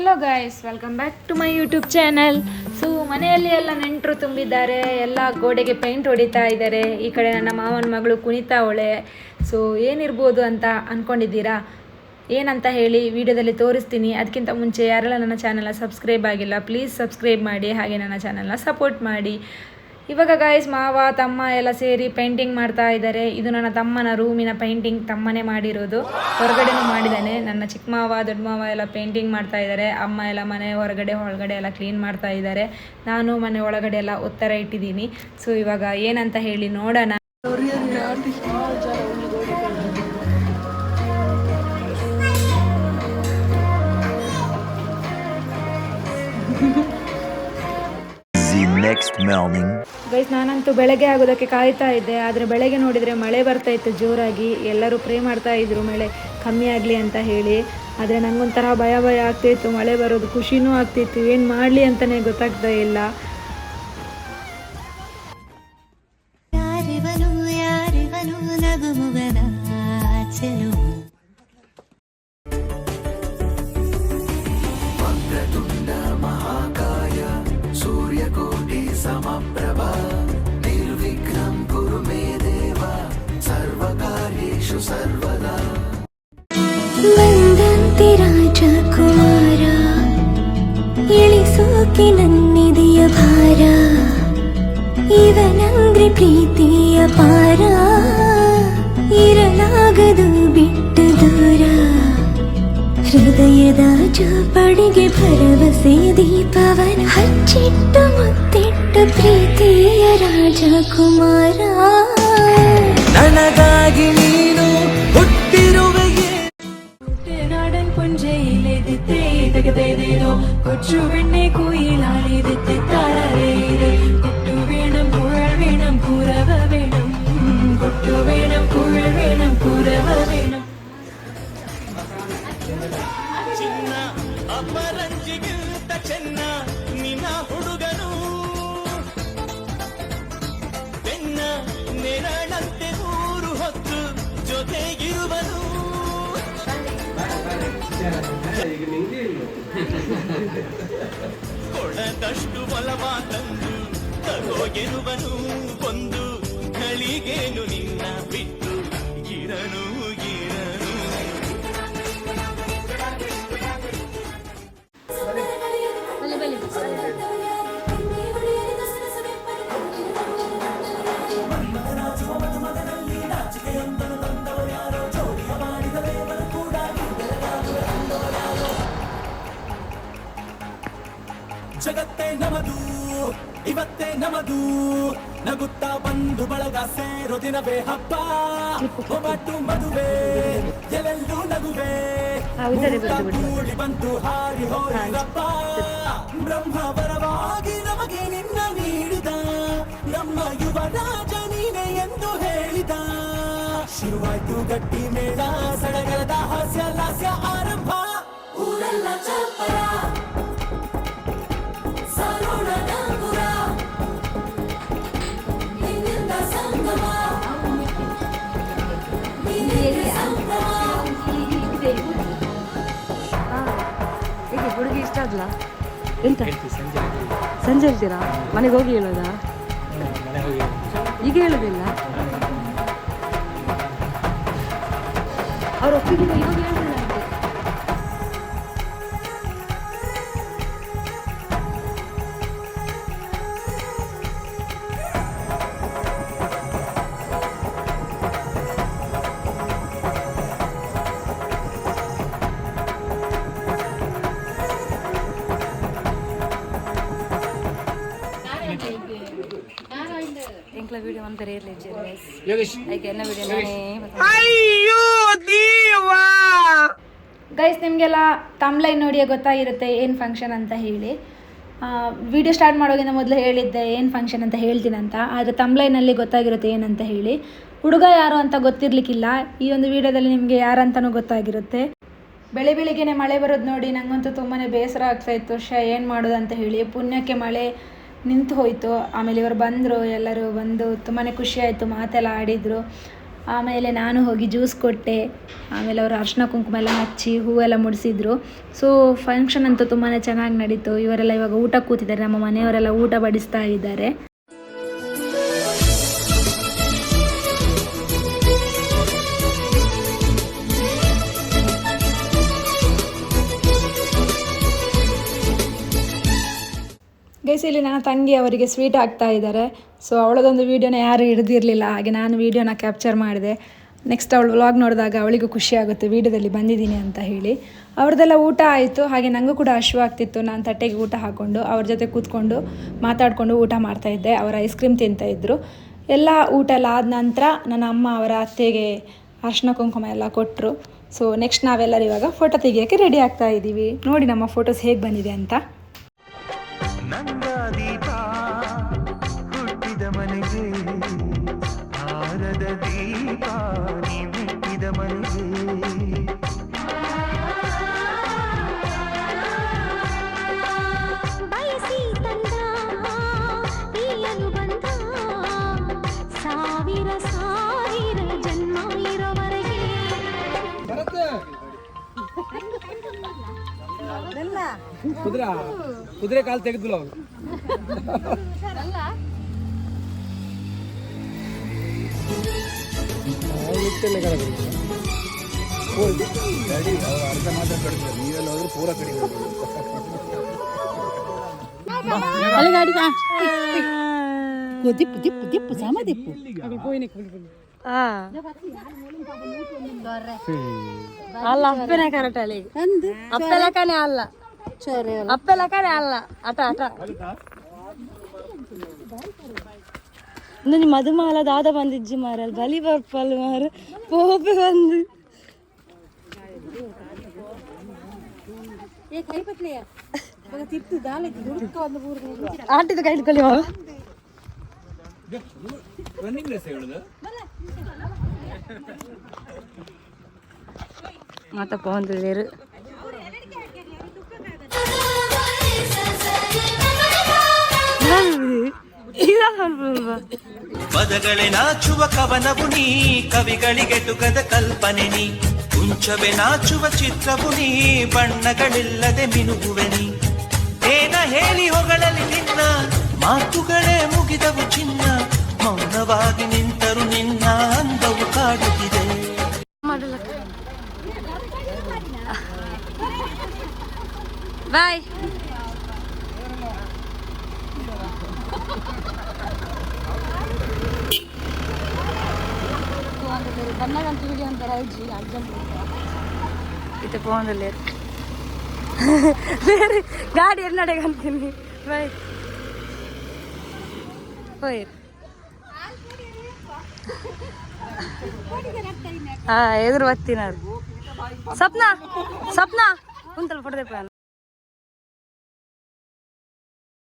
Hello guys, welcome back to my YouTube channel. So ಮನೆಯಲ್ಲಿ ಎಲ್ಲ ನೆಂಟರು ತುಂಬಿದ್ದಾರೆ, ಎಲ್ಲ ಗೋಡೆಗೆ ಪೇಂಟ್ ಹೊಡಿತಾ ಇದ್ದಾರೆ. ಈ ಕಡೆ ನನ್ನ ಮಾವನ ಮಗಳು ಕುಣಿತಾವಳೆ. ಸೊ ಏನಿರ್ಬೋದು ಅಂತ ಅಂದ್ಕೊಂಡಿದ್ದೀರಾ? ಏನಂತ ಹೇಳಿ ವಿಡಿಯೋದಲ್ಲಿ ತೋರಿಸ್ತೀನಿ. ಅದಕ್ಕಿಂತ ಮುಂಚೆ ಯಾರೆಲ್ಲ ನನ್ನ ಚಾನಲ್ನ ಸಬ್ಸ್ಕ್ರೈಬ್ ಆಗಿಲ್ಲ, ಪ್ಲೀಸ್ ಸಬ್ಸ್ಕ್ರೈಬ್ ಮಾಡಿ, ಹಾಗೆ ನನ್ನ ಚಾನಲ್ನ ಸಪೋರ್ಟ್ ಮಾಡಿ. ಇವಾಗ ಗಾಯ್ಸ್ ಮಾವ ತಮ್ಮ ಎಲ್ಲ ಸೇರಿ ಪೇಂಟಿಂಗ್ ಮಾಡ್ತಾ ಇದ್ದಾರೆ. ಇದು ನನ್ನ ತಮ್ಮನ ರೂಮಿನ ಪೇಂಟಿಂಗ್, ತಮ್ಮನೇ ಮಾಡಿರೋದು. ಹೊರಗಡೆನೂ ಮಾಡಿದ್ದಾನೆ. ನನ್ನ ಚಿಕ್ಕ ಮಾವ ದೊಡ್ಡ ಮಾವ ಎಲ್ಲ ಪೇಂಟಿಂಗ್ ಮಾಡ್ತಾ ಇದ್ದಾರೆ. ಅಮ್ಮ ಎಲ್ಲ ಮನೆ ಹೊರಗಡೆ ಒಳಗಡೆ ಎಲ್ಲ ಕ್ಲೀನ್ ಮಾಡ್ತಾ ಇದ್ದಾರೆ. ನಾನು ಮನೆ ಒಳಗಡೆ ಎಲ್ಲ ಉತ್ತರ ಇಟ್ಟಿದ್ದೀನಿ. ಸೊ ಇವಾಗ ಏನಂತ ಹೇಳಿ ನೋಡೋಣ. ಗೈಸ್, ನಾನಂತೂ ಬೆಳಗ್ಗೆ ಆಗೋದಕ್ಕೆ ಕಾಯ್ತಾ ಇದ್ದೆ. ಆದರೆ ಬೆಳಗ್ಗೆ ನೋಡಿದರೆ ಮಳೆ ಬರ್ತಾ ಇತ್ತು ಜೋರಾಗಿ. ಎಲ್ಲರೂ ಪ್ರೇ ಮಾಡ್ತಾ ಇದ್ರು ಮಳೆ ಕಮ್ಮಿ ಆಗಲಿ ಅಂತ ಹೇಳಿ. ಆದರೆ ನನಗೊಂಥರ ಭಯ ಆಗ್ತಾಯಿತ್ತು. ಮಳೆ ಬರೋದು ಖುಷಿನೂ ಆಗ್ತಿತ್ತು. ಏನು ಮಾಡಲಿ ಅಂತಲೇ ಗೊತ್ತಾಗ್ತಾ ಇಲ್ಲ. समप्रभा निर्विघ्नं कुरु मे देव सर्वकार्येषु सर्वदा. ಬಂದಂತೆ ರಾಜಕುಮಾರ ಇಳಿಸೋಕೆ ನನ್ನಿದೆಯ ಭಾರ, ಇವನಂದ್ರೆ ಪ್ರೀತಿಯ ಪಾರ, ಇರಲಾಗದು ಬಿಟ್ಟು ದೂರ. ಹೃದಯದ ಚೋಪಡಿಗೆ ಭರವಸೆ ದೀಪವನ ಹಚ್ಚಿಟ್ಟು ಮುತ್ತಿಟ್ಟು ಪ್ರೀತಿಯ ರಾಜಕುಮಾರ. ನನಗಾಗಿ ನೀನು ಹುಟ್ಟಿರುವೆಯೇ, നാടൻ പുഞ്ചയിലെതിത്തേ തകതേതേതോ കൊച്ചു പെണ്ണെ കുയിലാലിതെത്തി താരേത്. കൊട്ടു വേണം കുഴൽ വേണം കുരവ വേണം, കൊട്ടു വേണം കുഴൽ വേണം കുരവ വേണം. ಚಿನ್ನ ಅಪರಂಜಿಗಿಂತ ಚೆನ್ನ ನಿನ್ನ ಹುಡುಗನು, ಬೆನ್ನ ನೆರಳಂತೆ ಊರು ಹೊತ್ತು ಜೊತೆಗಿರುವನು. ಕೊಡದಷ್ಟು ಬಲವ ತಂದು ತಗೋಗೆರುವನು, ಒಂದು ಗಳಿಗೇನು ನಿನ್ನ ಬಿಟ್ಟು ಇರನು ಇರನು. ಜಗತ್ತೇ ನಮದು ಇವತ್ತೇ ನಮದು, ನಗುತ್ತಾ ಬಂದು ಬಳಗ ಸೇರೋ ದಿನವೇ ಹಬ್ಬ. ಒಬ್ಬಟ್ಟು ಮದುವೆ ಎಲ್ಲೆಲ್ಲೂ ನಗುವೆ, ಕೂಡಿ ಬಂತು ಹಾರಿ ಹೋರಪ್ಪ. ಬ್ರಹ್ಮವರವಾಗಿ ನಮಗೆ ನಿನ್ನ ನೀಡಿದ ನಮ್ಮ ಯುವರಾಜ ನೀನೆ ಎಂದು ಹೇಳಿದ. ಶುರುವಾಯ್ತು ಗಟ್ಟಿ ಮೇಳ, ಸಡಗರದ ಹಾಸ್ಯ ಲಾಸ್ಯ ಆರಂಭ. ಊರೆಲ್ಲ ಚಪ್ಪರ ಹುಡುಗಿ ಇಷ್ಟ ಆದ್ಲ ಎಂತ ಸಂಜೆ ಹೇಳ್ತೀರಾ? ಮನೆಗೆ ಹೋಗಿ ಹೇಳೋದಾ? ಈಗ ಹೇಳೋದಿಲ್ಲ ಅವ್ರು ಒಪ್ಪಿಗೆ ಇವಾಗ ಹೇಳಿಲ್ಲ. ಎಂಕ್ಲ ವಿಡಿಯೋ ಒಂಥರ ಇರಲಿ ಅದಕ್ಕೆ ಎಲ್ಲ ವಿಡಿಯೋ ಗೈಸ್, ನಿಮಗೆಲ್ಲ ತಮ್ಲೈನ್ ನೋಡಿಯೇ ಗೊತ್ತಾಗಿರುತ್ತೆ ಏನು ಫಂಕ್ಷನ್ ಅಂತ ಹೇಳಿ. ವಿಡಿಯೋ ಸ್ಟಾರ್ಟ್ ಮಾಡೋಗಿಂತ ಮೊದಲು ಹೇಳಿದ್ದೆ ಏನು ಫಂಕ್ಷನ್ ಅಂತ ಹೇಳ್ತೀನಿ ಅಂತ. ಆದರೆ ತಮ್ಲೈನಲ್ಲಿ ಗೊತ್ತಾಗಿರುತ್ತೆ ಏನಂತ ಹೇಳಿ. ಹುಡುಗ ಯಾರು ಅಂತ ಗೊತ್ತಿರಲಿಕ್ಕಿಲ್ಲ. ಈ ಒಂದು ವಿಡಿಯೋದಲ್ಲಿ ನಿಮಗೆ ಯಾರಂತನೂ ಗೊತ್ತಾಗಿರುತ್ತೆ. ಬೆಳಿಗ್ಗೆನೆ ಮಳೆ ಬರೋದು ನೋಡಿ ನನಗಂತೂ ತುಂಬಾ ಬೇಸರ ಆಗ್ತಾಯಿತ್ತು. ಏನು ಮಾಡೋದು ಅಂತ ಹೇಳಿ. ಪುಣ್ಯಕ್ಕೆ ಮಳೆ ನಿಂತು ಹೋಯಿತು. ಆಮೇಲೆ ಇವರು ಬಂದರು, ಎಲ್ಲರೂ ಬಂದು ತುಂಬಾ ಖುಷಿಯಾಯಿತು, ಮಾತೆಲ್ಲ ಆಡಿದರು. ಆಮೇಲೆ ನಾನು ಹೋಗಿ ಜ್ಯೂಸ್ ಕೊಟ್ಟೆ. ಆಮೇಲೆ ಅವರು ಅರ್ಶಿನ ಕುಂಕುಮ ಎಲ್ಲ ಹಚ್ಚಿ ಹೂವೆಲ್ಲ ಮುಡಿಸಿದ್ರು. ಸೊ ಫಂಕ್ಷನ್ ಅಂತೂ ತುಂಬಾ ಚೆನ್ನಾಗಿ ನಡೀತು. ಇವರೆಲ್ಲ ಇವಾಗ ಊಟ ಕೂತಿದ್ದಾರೆ, ನಮ್ಮ ಮನೆಯವರೆಲ್ಲ ಊಟ ಬಡಿಸ್ತಾ ಇದ್ದಾರೆ. ಗೈಸ್, ಇಲ್ಲಿ ನನ್ನ ತಂಗಿ ಅವರಿಗೆ ಸ್ವೀಟ್ ಹಾಕ್ತಾ ಇದ್ದಾರೆ. ಸೊ ಅವಳದೊಂದು ವೀಡಿಯೋನ ಯಾರು ಹಿಡಿದಿರಲಿಲ್ಲ, ಹಾಗೆ ನಾನು ವೀಡಿಯೋನ ಕ್ಯಾಪ್ಚರ್ ಮಾಡಿದೆ. ನೆಕ್ಸ್ಟ್ ಅವಳು ವ್ಲಾಗ್ ನೋಡಿದಾಗ ಅವಳಿಗೂ ಖುಷಿ ಆಗುತ್ತೆ ವೀಡಿಯೋದಲ್ಲಿ ಬಂದಿದ್ದೀನಿ ಅಂತ ಹೇಳಿ. ಅವ್ರದ್ದೆಲ್ಲ ಊಟ ಆಯಿತು. ಹಾಗೆ ನನಗೂ ಕೂಡ ಹಸಿವಾಗ್ತಿತ್ತು. ನಾನು ತಟ್ಟೆಗೆ ಊಟ ಹಾಕ್ಕೊಂಡು ಅವ್ರ ಜೊತೆ ಕೂತ್ಕೊಂಡು ಮಾತಾಡಿಕೊಂಡು ಊಟ ಮಾಡ್ತಾಯಿದ್ದೆ. ಅವರು ಐಸ್ ಕ್ರೀಮ್ ತಿಂತಾಯಿದ್ರು. ಎಲ್ಲ ಊಟ ಎಲ್ಲ ಆದ ನಂತರ ನನ್ನ ಅಮ್ಮ ಅವರ ಅತ್ತೆಗೆ ಅರ್ಶಿನ ಕುಂಕುಮ ಎಲ್ಲ ಕೊಟ್ಟರು. ಸೊ ನೆಕ್ಸ್ಟ್ ನಾವೆಲ್ಲರೂ ಇವಾಗ ಫೋಟೋ ತೆಗಿಯೋಕ್ಕೆ ರೆಡಿ ಆಗ್ತಾ ಇದ್ದೀವಿ. ನೋಡಿ ನಮ್ಮ ಫೋಟೋಸ್ ಹೇಗೆ ಬಂದಿದೆ ಅಂತ. ನಂದಾದೀಪ ಹುಟ್ಟಿದ ಮನೆಗೆ ಹಾರದ ದೀಪ ನೀ ಮೆಟ್ಟಿದ ಮನೆಗೆ ಬಯಸಿ ತಂದ ಈ ಅನುಬಂಧ ಸಾವಿರ ಸಾವಿರ ಜನ್ಮ ಇರೋವರೆಗೆ. ಕುದುರೆ ಕಾಲು ತೆಗೆದಿಲ್ಲ ಅವನು. ಅರ್ಧ ಮಾತ್ರ ಕಡಿಮೆ, ನೀವೆಲ್ಲ ಹೋದ್ರೆ ಪೂರ ಕಡಿಮೆ. ಅಲ್ಲ ಅಪ್ಪನೇ ಕರೆಕ್ಟ್ ಅಲ್ಲಿ ಅಪ್ಪೆಲಕನೇ ಅಲ್ಲ ಅಪ್ಪೆಲಕನೇ ಅಲ್ಲ ಅಟ ಅಟ ನೀನು ಮಧುಮಾಲ ದಾದ ಬಂದಿಜ್ಜಿ ಮಾರಲ್ ಬಲಿ ಬರ್ಪಲ್ ಮಾರ ಪೋಪೆ ಬಂದು ಆಟಿದ ಕೈ ಇಟ್ಕೊಳ್ಳಿ ಮಾವ. ರನ್ನಿಂಗ್ ರೇಸ್ ಹೇಳುದು ಮತ್ತೆ ಪೋಂದಿರು ಪದಗಳೇ ನಾಚುವ ಕವನವು ನೀ, ಕವಿಗಳಿಗೆ ಟುಕದ ಕಲ್ಪನೆ ನೀ, ಕುಂಚವೇ ನಾಚುವ ಚಿತ್ರವು ನೀ, ಬಣ್ಣಗಳಿಲ್ಲದೆ ಮಿನುಗುವೆ ನೀ. ಏನ ಹೇಳಿ ಹೊಗಳಲಿ ನಿನ್ನ ಮಾತುಗಳೇ ಮುಗಿದವು ಚಿನ್ನ, ಮೌನವಾಗಿ ನಿಂತರು ನಿನ್ನ ಅಂದವು ಕಾಡುತ್ತಿದೆ. ಬಾಯ್. ಇದು ಫೋನಲ್ಲಿ ಗಾಡಿ ಎನ್ನಡೆಗೆ ಅಂತೀನಿ. ಬಾಯ್ ಹೋಯ್. ಎದುರು ಬರ್ತೀನಿ. ಸಪ್ನಾ ಸಪ್ನಾ ಉಂಟಲ್ಲ ಫೋಟೋ